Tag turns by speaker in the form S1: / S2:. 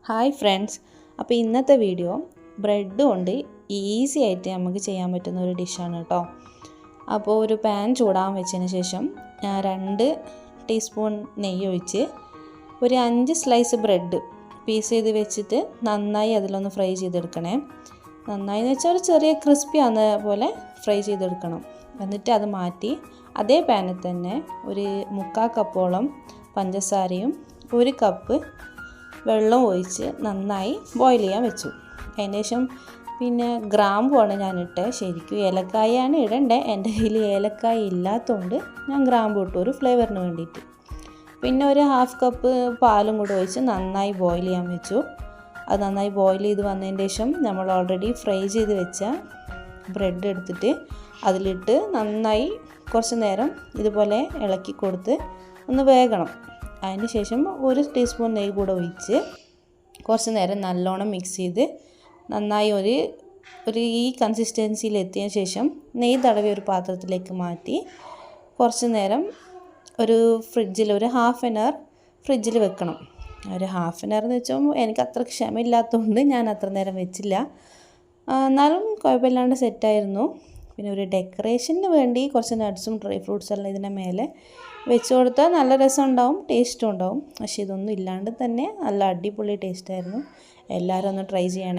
S1: Hi friends, അപ്പോൾ ഇന്നത്തെ video bread കൊണ്ട് ഈസി ആയിട്ട് നമുക്ക് ചെയ്യാൻ പറ്റുന്ന ഒരു ഡിഷാണ് കേട്ടോ. അപ്പോൾ ഒരു പാൻ ചൂടാൻ വെച്ചതിന് ശേഷം 2 ടീസ്പൂൺ നെയ്യ് ഒഴിച്ച് ഒരു 5 സ്ലൈസ് ബ്രെഡ് പീസ് ചെയ്ത് വെച്ചിട്ട് നന്നായി അതിലൊന്ന് ഫ്രൈ ചെയ്തെടുക്കണേ. നന്നായി എന്ന് വെച്ചാൽ ഒരു ചെറിയ ക്രിസ്പി ആവുന്ന പോലെ ഫ്രൈ ചെയ്തെടുക്കണം. എന്നിട്ട് അത് മാറ്റി അതേ പാനിൽ തന്നെ ഒരു 3/4 കപ്പോളം പഞ്ചസാരയും 1 കപ്പ് വെള്ളം ഒഴിച്ച് നന്നായി ബോയിൽ ചെയ്യാൻ വെച്ചു. അതിന് ശേഷം പിന്നെ ഗ്രാമ്പുമാണ് ഞാനിട്ടത്. ശരിക്കും ഏലക്കായാണ് ഇടേണ്ടത്. എൻ്റെ കയ്യിൽ ഏലക്കായ ഇല്ലാത്തതുകൊണ്ട് ഞാൻ ഗ്രാമ്പു ഇട്ടു ഒരു ഫ്ലേവറിന് വേണ്ടിയിട്ട്. പിന്നെ ഒരു 1/2 കപ്പ് പാലും കൂടെ ഒഴിച്ച് നന്നായി ബോയിൽ ചെയ്യാൻ വെച്ചു. അത് നന്നായി ബോയിൽ ചെയ്ത് വന്നതിന് ശേഷം നമ്മൾ ഓൾറെഡി ഫ്രൈ ചെയ്ത് വെച്ച ബ്രെഡ് എടുത്തിട്ട് അതിലിട്ട് നന്നായി കുറച്ച് നേരം ഇതുപോലെ ഇളക്കി കൊടുത്ത് ഒന്ന് വേകണം. അതിന് ശേഷം 1 ടീസ്പൂൺ നെയ്യ് കൂടെ ഒഴിച്ച് കുറച്ച് നേരം നല്ലോണം മിക്സ് ചെയ്ത് നന്നായി ഒരു ഈ കൺസിസ്റ്റൻസിയിൽ എത്തിയതിന് ശേഷം നെയ്യ് തടവി ഒരു പാത്രത്തിലേക്ക് മാറ്റി കുറച്ച് നേരം ഫ്രിഡ്ജിൽ ഒരു 1/2 hour ഫ്രിഡ്ജിൽ വെക്കണം. ഒരു 1/2 hour എന്ന് വെച്ചാൽ എനിക്ക് അത്ര ക്ഷമയില്ലാത്തതുകൊണ്ട് ഞാൻ അത്ര നേരം വെച്ചില്ല. എന്നാലും കുഴപ്പമില്ലാണ്ട് സെറ്റായിരുന്നു. പിന്നെ ഒരു ഡെക്കറേഷന് വേണ്ടി കുറച്ച് നട്ട്സും ഡ്രൈ ഫ്രൂട്ട്സും എല്ലാം ഇതിൻ്റെ മേലെ വെച്ച് കൊടുത്താൽ നല്ല രസം ഉണ്ടാവും, ടേസ്റ്റും ഉണ്ടാവും. പക്ഷേ ഇതൊന്നും ഇല്ലാണ്ട് തന്നെ നല്ല അടിപൊളി ടേസ്റ്റായിരുന്നു. എല്ലാവരും ഒന്ന് ട്രൈ ചെയ്യണേ.